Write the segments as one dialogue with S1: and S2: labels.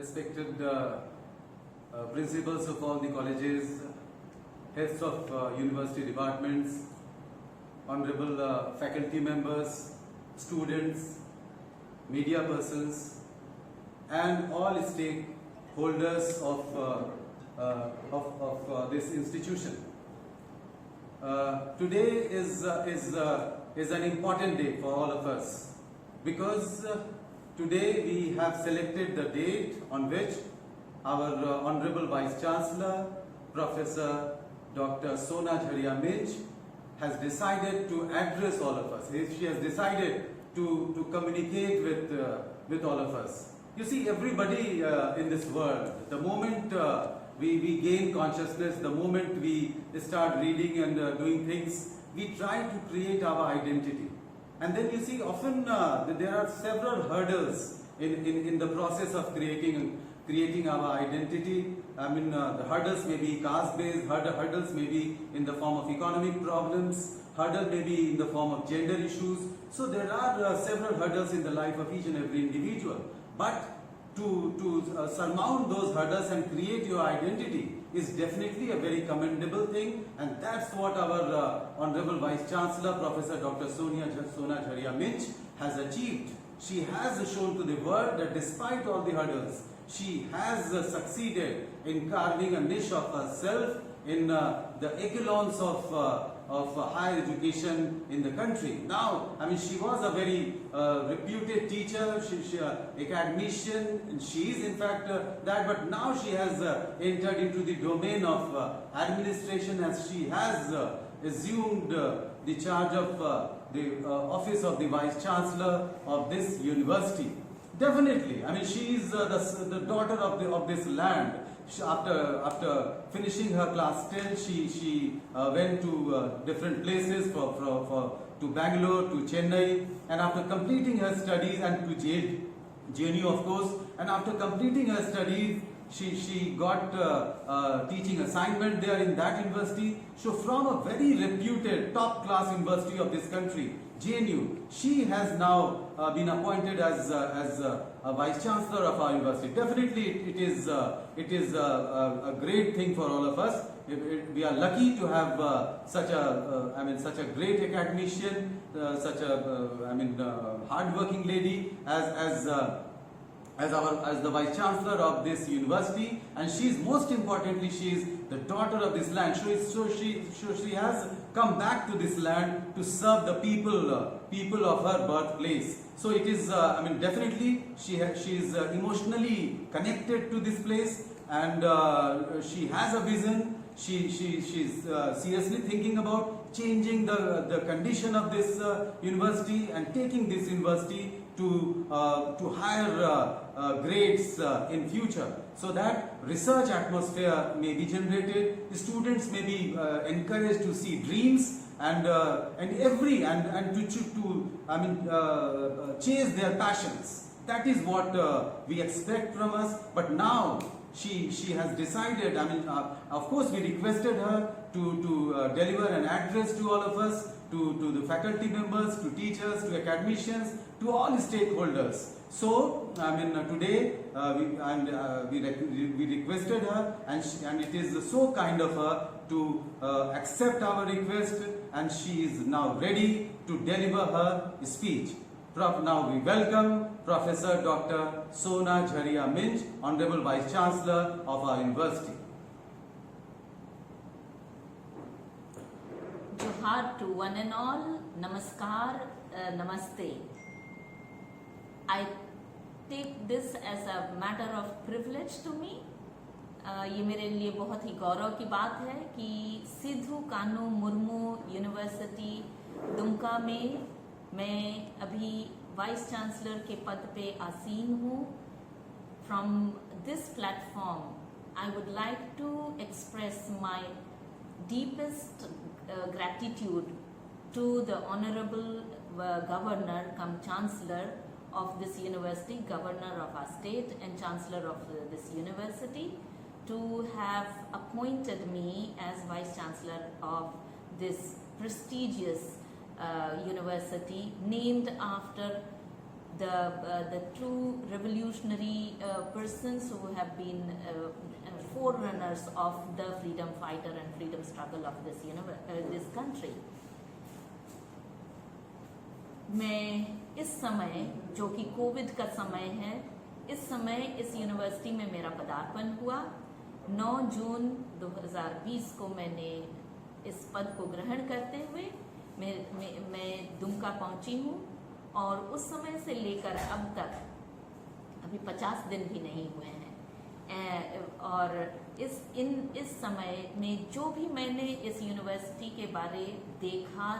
S1: respected principals of all the colleges, heads of university departments, honorable faculty members, students, media persons, and all stakeholders of this institution. Today is an important day for all of us, because today we have selected the date on which our Honorable Vice Chancellor, Professor Dr. Sona Jharia Minch, has decided to address all of us. She has decided to communicate with all of us. You see, everybody in this world, the moment we gain consciousness, the moment we start reading and doing things, we try to create our identity. And then you see, often there are several hurdles in the process of creating our identity. I mean, the hurdles may be caste-based, hurdles may be in the form of economic problems, hurdle may be in the form of gender issues. So there are several hurdles in the life of each and every individual. But to surmount those hurdles and create your identity is definitely a very commendable thing, and that's what our Honorable Vice Chancellor, Professor Dr. Sona Jharia Minch, has achieved. She has shown to the world that despite all the hurdles, she has succeeded in carving a niche of herself in the echelons of higher education in the country. Now, I mean, she was a very reputed teacher, she academician, and she is in fact that, but now she has entered into the domain of administration, as she has assumed the charge of the office of the Vice Chancellor of this university. Definitely, I mean, she is the daughter of this land. After finishing her class 10, she went to different places to Bangalore, to Chennai, and after completing her studies, and to JNU of course, and after completing her studies, she got teaching assignment there in that university. So from a very reputed top class university of this country, JNU, she has now been appointed as a Vice Chancellor of our university. Definitely it is a great thing for all of us. We are lucky to have such a great academician, such a hard-working lady as the Vice Chancellor of this university, and she is, most importantly, she is the daughter of this land. So she has come back to this land to serve the people of her birthplace. So it is, definitely she is emotionally connected to this place, and she has a vision. She's seriously thinking about changing the condition of this university and taking this university to higher grades in future, so that research atmosphere may be generated, students may be encouraged to see dreams and to chase their passions. That is what we expect from us. But now she has decided, of course we requested her to deliver an address to all of us, to the faculty members, to teachers, to academicians, to all stakeholders. So, today we requested her, and it is so kind of her to accept our request, and she is now ready to deliver her speech. Now we welcome Professor Dr. Sona Jharia Minch, Honorable Vice Chancellor of our university.
S2: Johar to one and all, Namaskar, Namaste. I take this as a matter of privilege to me. ये मेरे लिए बहुत ही गौरव की बात है कि Sidhu Kanhu Murmu university Dumka में मैं अभी वाइस चांसलर के पद पे आसीन हूँ. From this platform, I would like to express my deepest gratitude to the Honorable Governor cum Chancellor of this university, Governor of our state and Chancellor of this university, to have appointed me as Vice Chancellor of this prestigious university named after the true revolutionary persons who have been forerunners of the freedom fighter and freedom struggle of this country. मैं इस समय, जो कि Covid का समय है, इस समय इस यूनिवर्सिटी में मेरा पदार्पण हुआ। 9 जून 2020 को मैंने इस पद को ग्रहण करते हुए मैं दुमका पहुंची हूँ, और उस समय से लेकर अब तक अभी 50 दिन भी नहीं हुए हैं। और इस समय में जो भी मैंने इस यूनिवर्सिटी के बारे देखा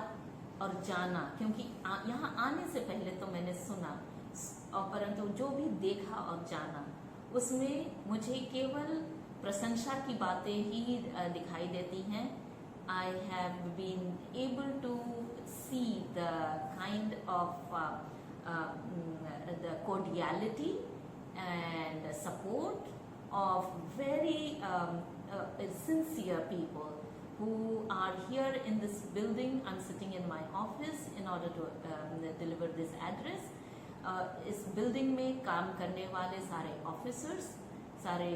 S2: और जाना, क्योंकि यहाँ आने से पहले तो मैंने सुना, और परंतु जो भी देखा और जाना उसमें मुझे केवल प्रशंसा की बातें ही दिखाई देती हैं। I have been able to see the kind of the cordiality and support of very sincere people who are here in this building. I'm sitting in my office in order to deliver this address. इस building में काम करने वाले सारे officers, सारे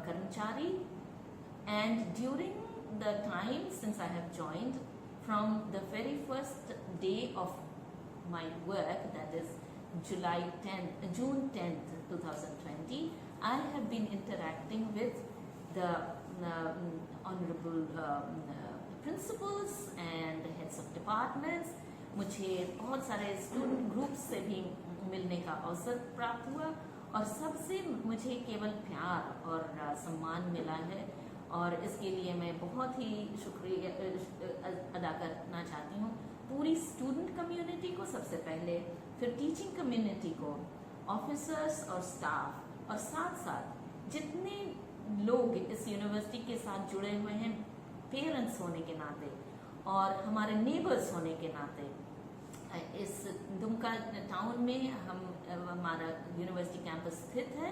S2: कर्मचारी, and during the time since I have joined, from the very first day of my work, that is June 10th, 2020, I have been interacting with the honorable principals and heads of departments. मुझे बहुत सारे student group से भी मिलने का अवसर प्राप्त हुआ, और सबसे मुझे केवल प्यार और सम्मान मिला है, और इसके लिए मैं बहुत ही शुक्रिया अदा करना चाहती हूँ पूरी स्टूडेंट कम्युनिटी को सबसे पहले, फिर टीचिंग कम्युनिटी को, ऑफिसर्स और स्टाफ, और साथ साथ जितने लोग इस यूनिवर्सिटी के साथ जुड़े हुए हैं पेरेंट्स होने के नाते और हमारे नेबर्स होने के नाते। इस दुमका टाउन में हमारा यूनिवर्सिटी कैंपस स्थित है।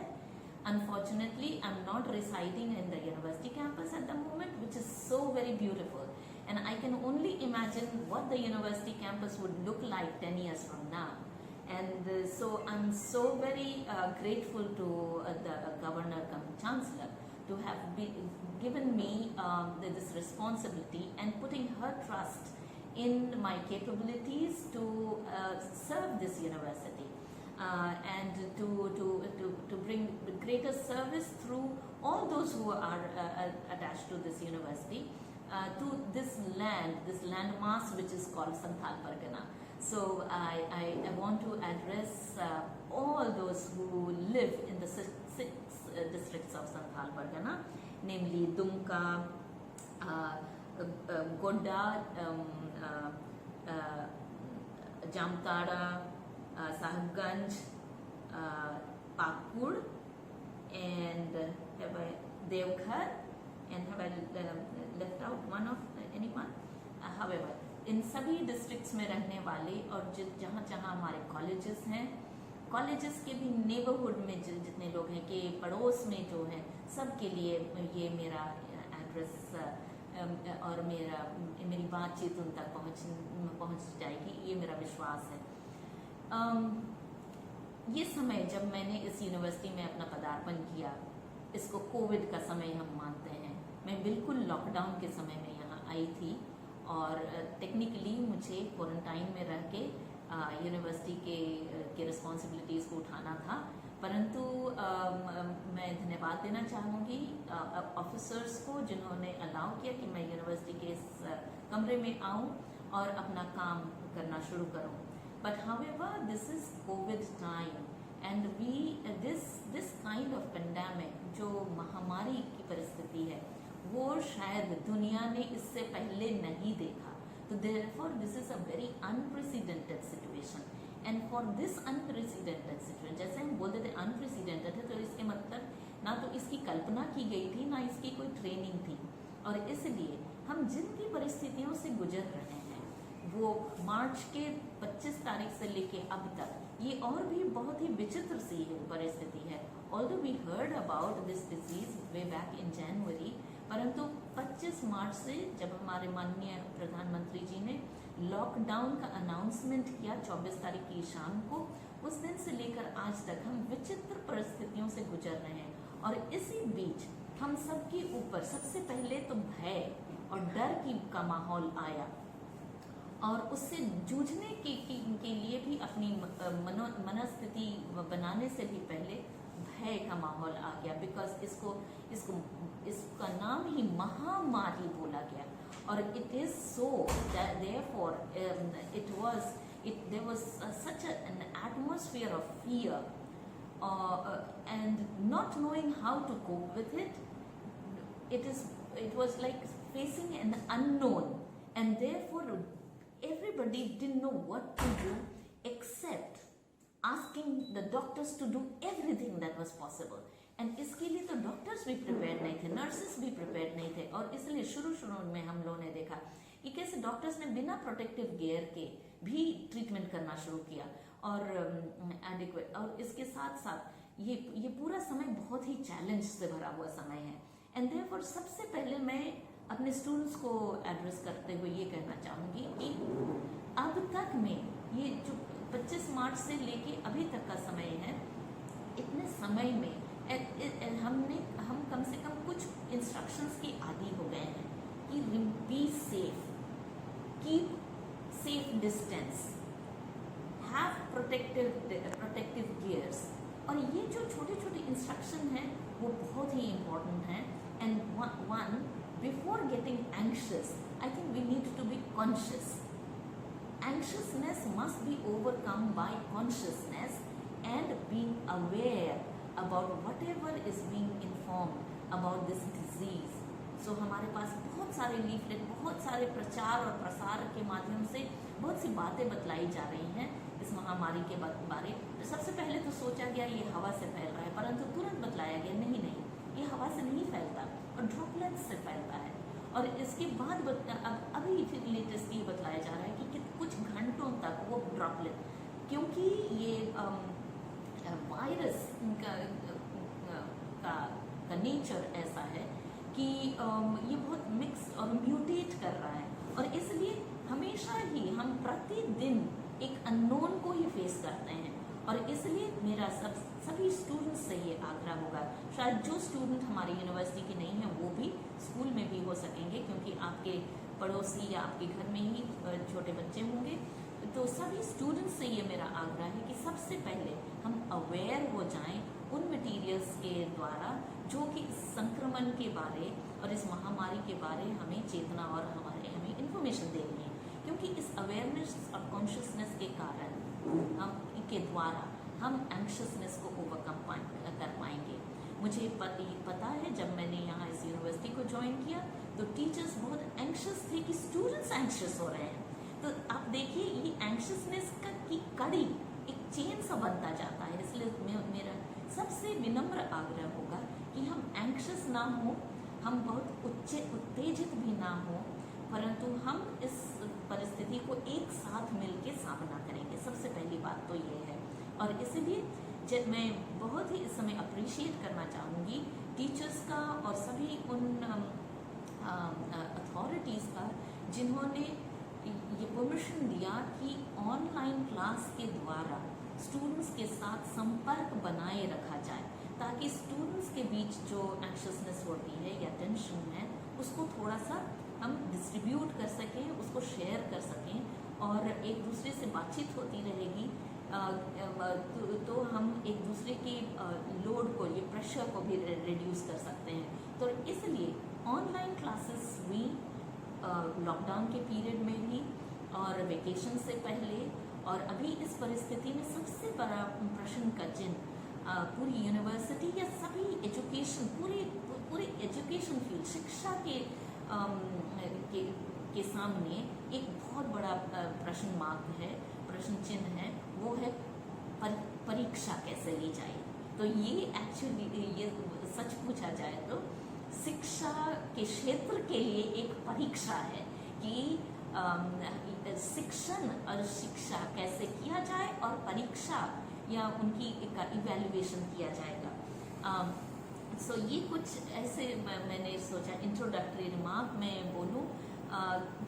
S2: Unfortunately, I'm not residing in the university campus at the moment, which is so very beautiful. And I can only imagine what the university campus would look like 10 years from now. And so I'm so very grateful to the governor cum chancellor to have given me this responsibility and putting her trust in my capabilities to serve this university. And to bring greater service through all those who are attached to this university to this land mass which is called Santhal Pargana. So I want to address all those who live in the six districts of Santhal Pargana, namely Dumka, Godda, Jamtara, Sahibganj, Pakur, and Devghar, and have I left out anyone? However, इन सभी districts में रहने वाले और जहाँ जहाँ हमारे colleges हैं, colleges के भी नेबरहुड में जितने लोग हैं कि पड़ोस में जो हैं, सबके लिए ये मेरा एड्रेस और मेरी बातचीत उन तक पहुँच जाएगी, ये मेरा विश्वास है। ये समय जब मैंने इस यूनिवर्सिटी में अपना पदार्पण किया, इसको कोविड का समय हम मानते हैं। मैं बिल्कुल लॉकडाउन के समय में यहाँ आई थी, और टेक्निकली मुझे क्वारंटाइन में रह के यूनिवर्सिटी के रिस्पॉन्सिबिलिटीज़ को उठाना था, परंतु मैं धन्यवाद देना चाहूँगी ऑफिसर्स को जिन्होंने अलाउ किया कि मैं यूनिवर्सिटी के इस कमरे में आऊँ और अपना काम करना शुरू करूँ। But however, this is COVID time, and this kind of pandemic, जो महामारी की परिस्थिति है, वो शायद दुनिया ने इससे पहले नहीं देखा। तो therefore this is a very unprecedented situation, and for this unprecedented situation, जैसे हम बोलते थे unprecedented है, तो इसके मतलब ना तो इसकी कल्पना की गई थी, ना इसकी कोई ट्रेनिंग थी, और इसलिए हम जिन भी परिस्थितियों से गुजर रहे हैं, वो मार्च के 25 तारीख से लेके अब तक, ये और भी बहुत ही विचित्र सी परिस्थिति है। Although we heard about this disease way back in January, परंतु 25 मार्च से जब हमारे माननीय प्रधानमंत्री जी ने लॉकडाउन का अनाउंसमेंट किया 24 तारीख की शाम को, उस दिन से लेकर आज तक हम विचित्र परिस्थितियों से गुजर रहे हैं और इसी बीच हम सबके ऊपर सबसे पहले तो भय और डर का माहौल आया और उससे जूझने के लिए भी अपनी मनस्थिति बनाने से भी पहले भय का माहौल आ गया, बिकॉज इसका नाम ही महामारी बोला गया और it is so therefore there was such an atmosphere of fear and not knowing how to cope with it. It was like facing an unknown, and therefore everybody didn't know what to do except asking the doctors to do everything that was possible. And इसके लिए तो doctors भी prepare नहीं थे, nurses भी prepare नहीं थे और इसलिए शुरू में हम लोगों ने देखा कि कैसे डॉक्टर्स ने बिना प्रोटेक्टिव गियर के भी ट्रीटमेंट करना शुरू किया और एडिक्वेट, और इसके साथ साथ ये पूरा समय बहुत ही चैलेंज से भरा हुआ समय है। एंड देयरफॉर सबसे पहले मैं अपने स्टूडेंट्स को एड्रेस करते हुए ये कहना चाहूँगी कि अब तक में ये जो 25 मार्च से लेके अभी तक का समय है, इतने समय में हम कम से कम कुछ इंस्ट्रक्शंस के आदी हो गए हैं कि be safe, keep safe distance, have protective gears, और ये जो छोटे छोटे इंस्ट्रक्शन हैं वो बहुत ही इम्पोर्टेंट हैं। And one, before getting anxious, I think we need to be conscious. Anxiousness must be overcome by consciousness and being aware about whatever is being informed about this disease. So हमारे पास बहुत सारे leaflet, बहुत सारे प्रचार और प्रसार के माध्यम से बहुत सी बातें बतलाई जा रही हैं इस महामारी के बारे। सबसे पहले तो सोचा गया ये हवा से फैल रहा है, परंतु तुरंत बतलाया गया नहीं, ये हवा से नहीं फैलता और ड्रॉपलेट्स से फैलता है। और इसके बाद अभी फिर लेटेस्ट ये बतलाया जा रहा है कि कुछ घंटों तक वो ड्रॉपलेट, क्योंकि ये वायरस का नेचर ऐसा है कि ये बहुत मिक्स और म्यूटेट कर रहा है, और इसलिए हमेशा ही हम प्रतिदिन एक अननोन को ही फेस करते हैं। और इसलिए मेरा सभी स्टूडेंट्स से ये आग्रह होगा, शायद जो स्टूडेंट हमारी यूनिवर्सिटी के नहीं हैं वो भी स्कूल में भी हो सकेंगे, क्योंकि आपके पड़ोसी या आपके घर में ही छोटे बच्चे होंगे, तो सभी स्टूडेंट्स से ये मेरा आग्रह है कि सबसे पहले हम अवेयर हो जाएं उन मटेरियल्स के द्वारा जो कि इस संक्रमण के बारे और इस महामारी के बारे हमें चेतना और हमें इन्फॉर्मेशन दे रही है, क्योंकि इस अवेयरनेस और कॉन्शियसनेस के कारण के द्वारा हम एंग्शियसनेस को ओवरकम कर पाएंगे। मुझे पता है जब मैंने यहाँ इस यूनिवर्सिटी को ज्वाइन किया तो टीचर्स बहुत एंग्शियस थे कि स्टूडेंट्स एंग्शियस हो रहे हैं, तो आप देखिए ये एंग्शियसनेस की कड़ी एक चेन सा बनता जाता है। इसलिए मेरा सबसे विनम्र आग्रह होगा कि हम एंग्शियस ना हो, हम बहुत उत्तेजित भी ना हो, परंतु हम इस परिस्थिति को एक साथ मिलकर सामना करेंगे। सबसे पहली बात तो ये है, और इसलिए जब मैं बहुत ही इस समय अप्रिशिएट करना चाहूँगी टीचर्स का और सभी उन अथॉरिटीज़ का जिन्होंने ये परमिशन दिया कि ऑनलाइन क्लास के द्वारा स्टूडेंट्स के साथ संपर्क बनाए रखा जाए, ताकि स्टूडेंट्स के बीच जो एंग्शियसनेस होती है या टेंशन है उसको थोड़ा सा हम डिस्ट्रीब्यूट कर सकें, उसको शेयर कर सकें और एक दूसरे से बातचीत होती रहेगी, तो हम एक दूसरे के लोड को, ये प्रेशर को भी रिड्यूस कर सकते हैं। तो इसलिए ऑनलाइन क्लासेस हुई लॉकडाउन के पीरियड में भी और वेकेशन से पहले, और अभी इस परिस्थिति में सबसे बड़ा प्रश्न का चिन्ह पूरी यूनिवर्सिटी या सभी एजुकेशन, पूरे एजुकेशन फील्ड, शिक्षा के सामने एक बहुत बड़ा प्रश्न मार्क है, प्रश्न चिन्ह है, वो है परीक्षा कैसे ली जाए। तो ये एक्चुअली ये सच पूछा जाए तो शिक्षा के क्षेत्र के लिए एक परीक्षा है कि शिक्षण और शिक्षा कैसे किया जाए और परीक्षा या उनकी का इवैल्यूएशन किया जाएगा। सो ये कुछ ऐसे मैंने सोचा इंट्रोडक्टरी रिमार्क में बोलूं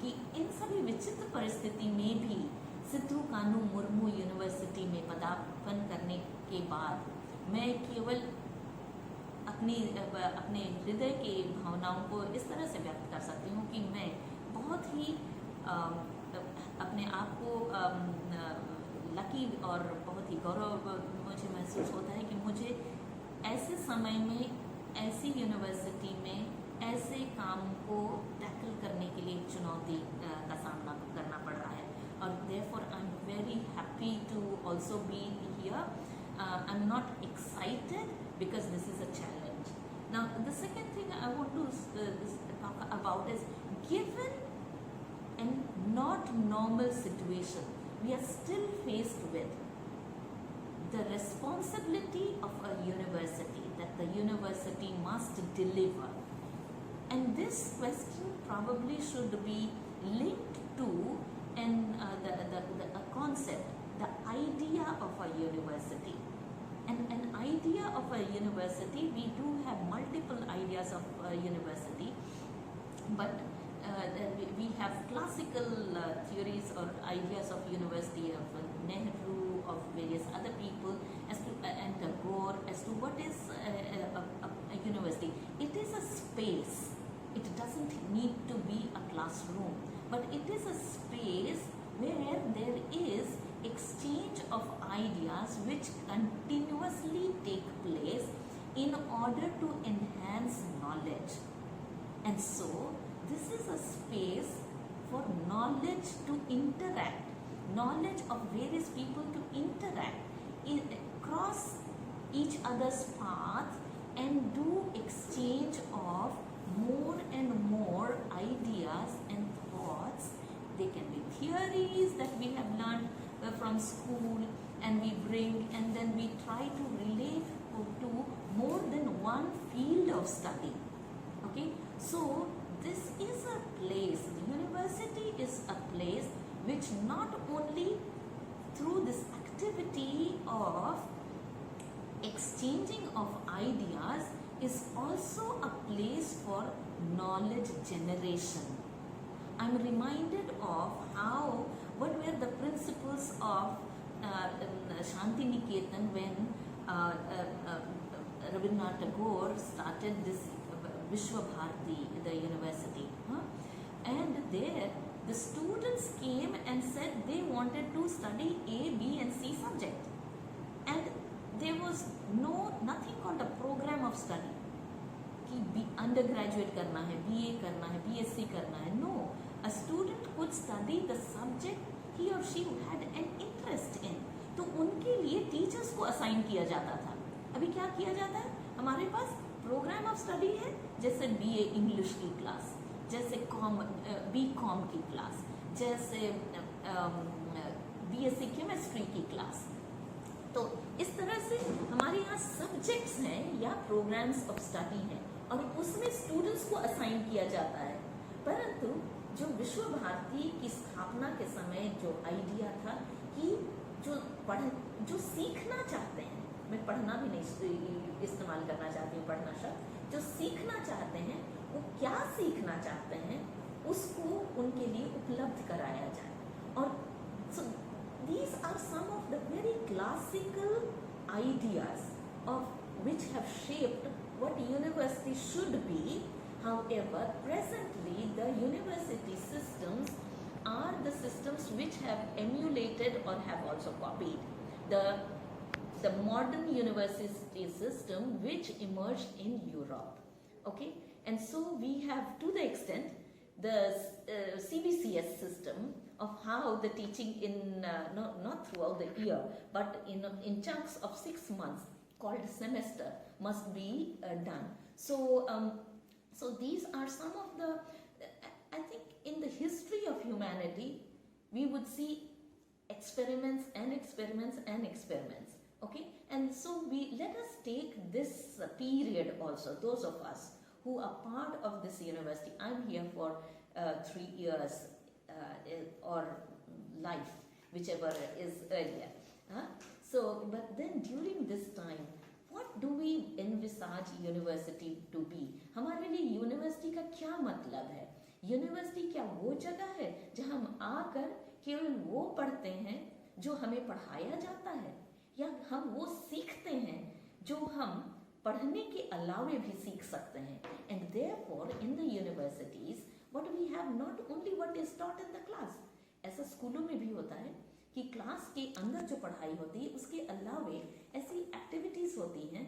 S2: कि इन सभी विचित्र परिस्थिति में भी सिद्धू कानू मुर्मू यूनिवर्सिटी में समापन करने के बाद मैं केवल अपने हृदय की भावनाओं को इस तरह से व्यक्त कर सकती हूँ कि मैं बहुत ही अपने आप को लकी और बहुत ही गौरव मुझे महसूस होता है कि मुझे ऐसे समय में ऐसी यूनिवर्सिटी में ऐसे काम को टैकल करने के लिए चुनौती का सामना करना पड़ रहा है और therefore I'm very happy to also be here. I'm not excited because this is a challenge. Now the second thing I want to talk about is, given a not normal situation, we are still faced with the responsibility of a university, that the university must deliver. And this question probably should be linked to a concept, the idea of a university. And an idea of a university, we do have multiple ideas of a university, but we have classical theories or ideas of university of Nehru, of various other people, as to and Tagore, as to what is a university. It is a space. It doesn't need to be a classroom, but it is a space where there is exchange of ideas which continuously take place in order to enhance knowledge. And so this is a space for knowledge to interact, knowledge of various people to interact, cross each other's path and do exchange of more and more ideas and thoughts. They can be theories that we have learned from school and we bring, and then we try to relate to more than one field of study. Okay, so this is a place, the university is a place which not only through this activity of exchanging of ideas is also a place for knowledge generation. I'm reminded of what were the principles of Shanti Niketan when Rabindranath Tagore started this Vishwa Bharati, the university. And there the students came and said they wanted to study A, B and C subject. And there was nothing called a program of study. कि undergraduate करना है, BA करना है, BSc करना है. No, a student could study the subject he or she had an interest in. तो उनके लिए टीचर्स को असाइन किया जाता था. अभी क्या किया जाता है? हमारे पास प्रोग्राम ऑफ स्टडी है, जैसे BA इंग्लिश की क्लास, जैसे BCom की क्लास, जैसे BSc केमिस्ट्री की क्लास. तो इस तरह से हमारे यहाँ सब्जेक्ट्स हैं या प्रोग्राम्स ऑफ स्टडी हैं और उसमें स्टूडेंट्स को असाइन किया जाता है. परंतु जो विश्व भारती की स्थापना के समय जो आइडिया था कि जो सीखना चाहते हैं, मैं पढ़ना भी नहीं इस्तेमाल करना चाहती हूँ पढ़ना शब्द, जो सीखना चाहते हैं वो क्या सीखना चाहते हैं उसको उनके लिए उपलब्ध कराया जाए. और so these are some of the very classical ideas of which have shaped what university should be. However, presently the university systems are the systems which have emulated or have also copied the modern university system which emerged in Europe. Okay, and so we have, to the extent, the CBCS system of how the teaching in not throughout the year but in chunks of 6 months called semester must be done. So these are some of the, I think in the history of humanity we would see experiments and experiments and experiments. Okay, and so let us take this period also, those of us who are part of this university. I'm here for 3 years or life, whichever is earlier. So, but then during this time, what do we envisage university to be? हमारे लिए university का क्या मतलब है? University क्या वो जगह है जहाँ हम आकर केवल वो पढ़ते हैं जो हमें पढ़ाया जाता है, या हम वो सीखते हैं जो हम पढ़ने के अलावे भी सीख सकते हैं. And therefore in the universities what we have not only what is taught in the class. ऐसा स्कूलों में भी होता है कि क्लास के अंदर जो पढ़ाई होती है उसके अलावे ऐसी एक्टिविटीज होती हैं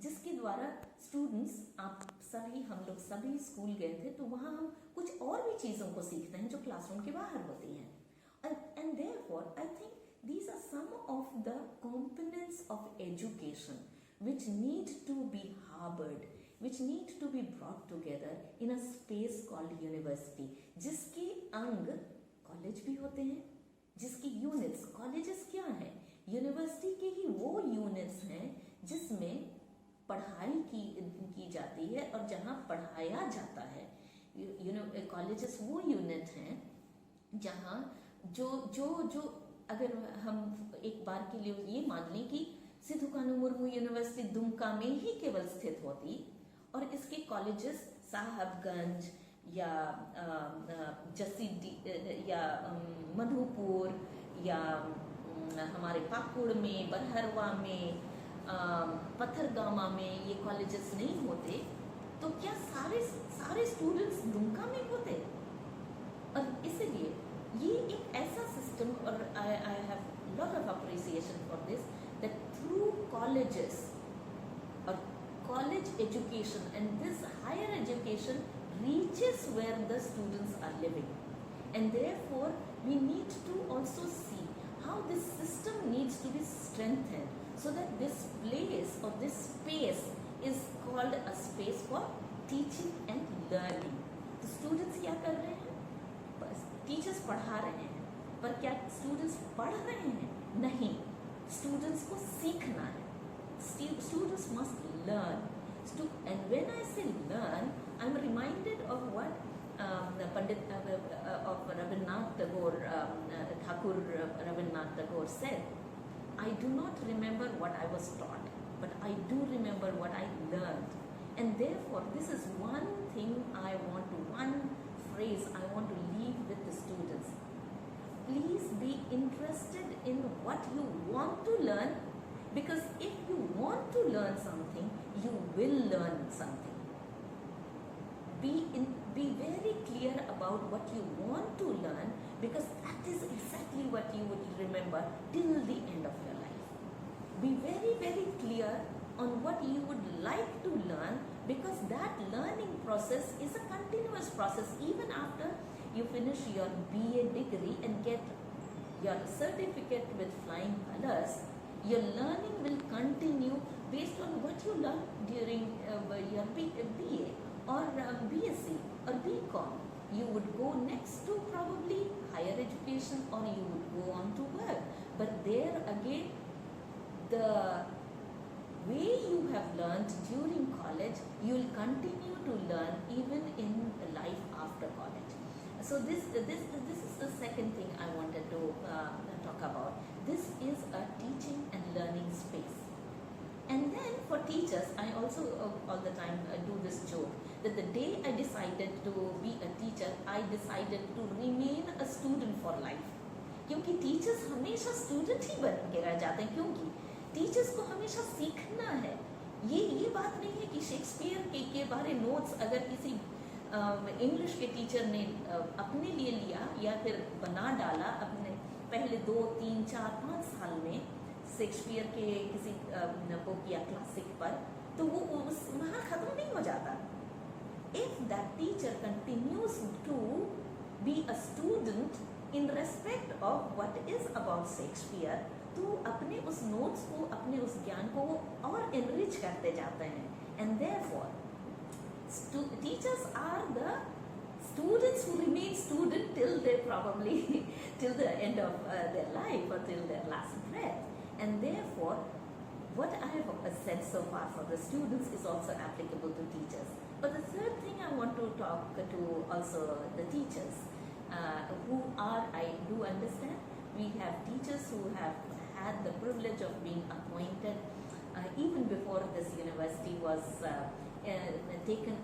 S2: जिसके द्वारा स्टूडेंट्स, आप सभी, हम लोग सभी स्कूल गए थे तो वहाँ हम कुछ और भी चीज़ों को सीखते हैं जो क्लासरूम के बाहर होती हैं. And therefore I think these are some of the components of education which need to be harbored, which need to be brought together in a space called university. जिसके अंग कॉलेज भी होते हैं, जिसकी यूनिट्स, कॉलेजेस क्या है, university के ही वो यूनिट्स हैं जिसमें पढ़ाई की जाती है और जहाँ पढ़ाया जाता है. कॉलेजेस वो यूनिट हैं जहाँ जो अगर हम एक बार के लिए ये मान लें कि सिद्धू कानू मुर्मू यूनिवर्सिटी दुमका में ही केवल स्थित होती और इसके कॉलेजेस साहबगंज या या मधुपुर या हमारे पाकुड़ में, बरहरवा में, पत्थरगामा में ये कॉलेजेस नहीं होते तो क्या सारे स्टूडेंट्स दुमका में होते? और इसलिए ये एक ऐसा सिस्टम, और I have lot of appreciation for this, that through colleges और college education and this higher education reaches where the students are living, and therefore we need to also see how this system needs to be strengthened so that this place or this space is called a space for teaching and learning. तो students क्या कर रहे हैं? बस teachers पढ़ा रहे हैं, पर क्या स्टूडेंट्स पढ़ रहे हैं? नहीं, स्टूडेंट्स को सीखना है. Students must learn. And when I say learn, I'm reminded of what Pandit of Rabindranath Tagore, Thakur Rabindranath Tagore said. I do not remember what I was taught, but I do remember what I learned. And therefore, this is one thing one phrase I want to leave with the students. Please be interested in what you want to learn, because if you want to learn something, you will learn something. Be very clear about what you want to learn, because that is exactly what you would remember till the end of your life. Be very, very clear on what you would like to learn, because that learning process is a continuous process. Even after you finish your BA degree and get your certificate with flying colors, your learning will continue based on what you learned during your BA or BSc or BCom. You would go next to probably higher education, or you would go on to work. But there again, the way you have learned during college, you will continue to learn even in life after college. So this is the second thing I wanted to talk about. This is a teaching and learning space. And then for teachers, I also all the time do this joke that the day I decided to be a teacher, I decided to remain a student for life. क्योंकि teachers हमेशा student ही बन के रह जाते हैं, क्योंकि teachers को हमेशा सीखना है. ये बात नहीं है कि शेक्सपियर के बारे नोट्स अगर किसी इंग्लिश के टीचर ने अपने लिए लिया या फिर बना डाला अपने पहले 2, 3, 4, 5 साल में शेक्सपियर के किसी बुक या क्लासिक पर, तो वो वहाँ ख़त्म नहीं हो जाता. If that teacher continues to be a student in respect of what is about Shakespeare, तो अपने उस नोट्स को, अपने उस ज्ञान को और enrich करते जाते हैं. And therefore, teachers are the students who remain student till they probably till the end of their life or till their last breath. And therefore, what I have said so far for the students is also applicable to teachers. But the third thing I want to talk to also the teachers who are, I do understand, we have teachers who have had the privilege of being appointed even before this university was taken